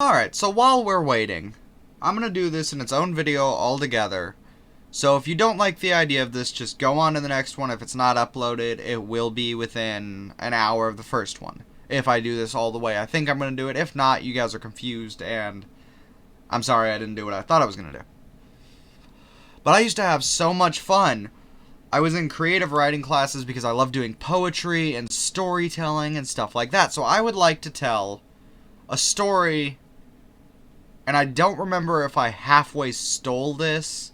Alright, so while we're waiting, I'm going to do this in its own video altogether. So if you don't like the idea of this, just go on to the next one. If it's not uploaded, it will be within an hour of the first one. If I do this all the way, I think I'm going to do it. If not, you guys are confused, and I'm sorry I didn't do what I thought I was going to do. But I used to have so much fun. I was in creative writing classes because I love doing poetry and storytelling and stuff like that. So I would like to tell a story, and I don't remember if I halfway stole this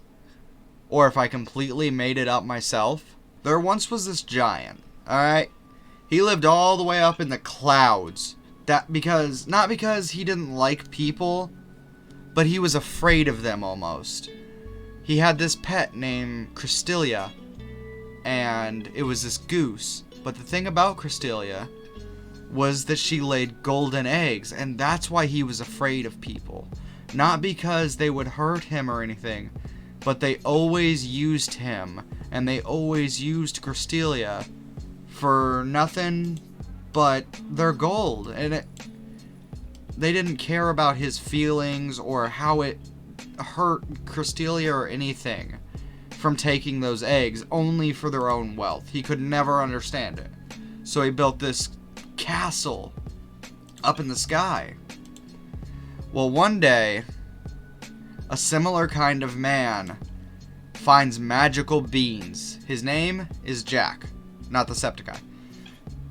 or if I completely made it up myself. There once was this giant, alright? He lived all the way up in the clouds. Not because he didn't like people, but he was afraid of them almost. He had this pet named Krystilia, and it was this goose. But the thing about Krystilia was that she laid golden eggs, and that's why he was afraid of people. Not because they would hurt him or anything, but they always used him, and they always used Krystilia for nothing but their gold. And they didn't care about his feelings or how it hurt Krystilia or anything from taking those eggs, only for their own wealth. He could never understand it. So he built this castle up in the sky. Well, one day, a similar kind of man finds magical beans. His name is Jack. Not the Septiceye.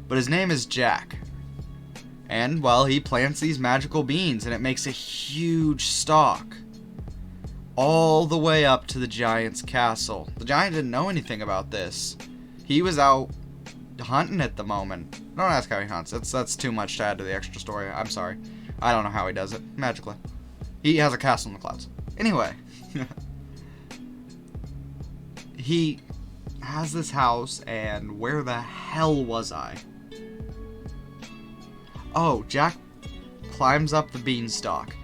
But his name is Jack. And, well, he plants these magical beans, and it makes a huge stalk all the way up to the giant's castle. The giant didn't know anything about this. He was out hunting at the moment. Don't ask how he hunts. That's too much to add to the extra story. I'm sorry. I don't know how he does it. Magically. He has a castle in the clouds. Anyway. He has this house, and where the hell was I? Oh, Jack climbs up the beanstalk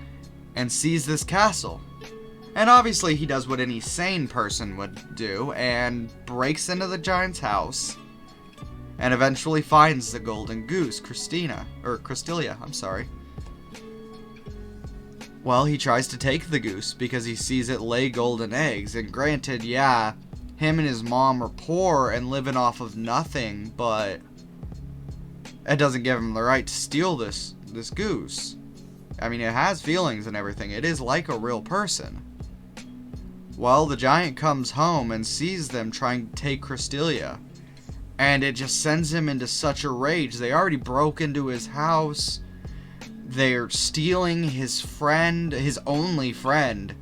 and sees this castle. And obviously he does what any sane person would do and breaks into the giant's house and eventually finds the golden goose, Krystilia, I'm sorry. Well, he tries to take the goose because he sees it lay golden eggs, and granted, yeah, him and his mom are poor and living off of nothing, but it doesn't give him the right to steal this goose. I mean, it has feelings and everything. It is like a real person. Well, the giant comes home and sees them trying to take Krystilia, and it just sends him into such a rage. They already broke into his house. They're stealing his friend, his only friend.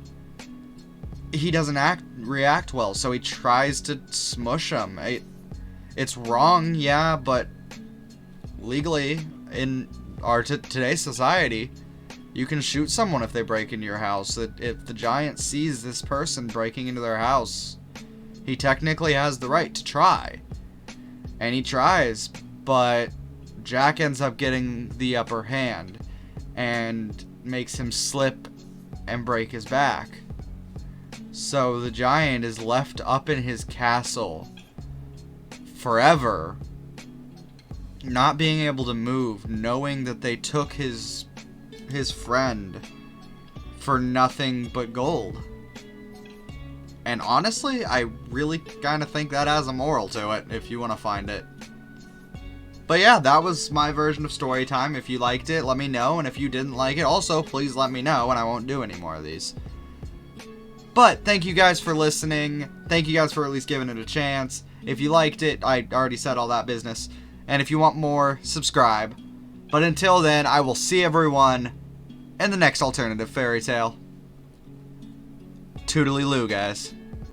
He doesn't react well, so he tries to smush him. It's wrong, yeah, but legally, in our today's society, you can shoot someone if they break into your house. If the giant sees this person breaking into their house, he technically has the right to try. And he tries, but Jack ends up getting the upper hand and makes him slip and break his back. So the giant is left up in his castle forever, not being able to move, knowing that they took his friend for nothing but gold. And honestly, I really kind of think that has a moral to it, if you want to find it. But yeah, that was my version of story time. If you liked it, let me know, and if you didn't like it, also please let me know, and I won't do any more of these. But thank you guys for listening. Thank you guys for at least giving it a chance. If you liked it, I already said all that business. And if you want more, subscribe. But until then, I will see everyone in the next alternative fairy tale. Toodaloo, guys.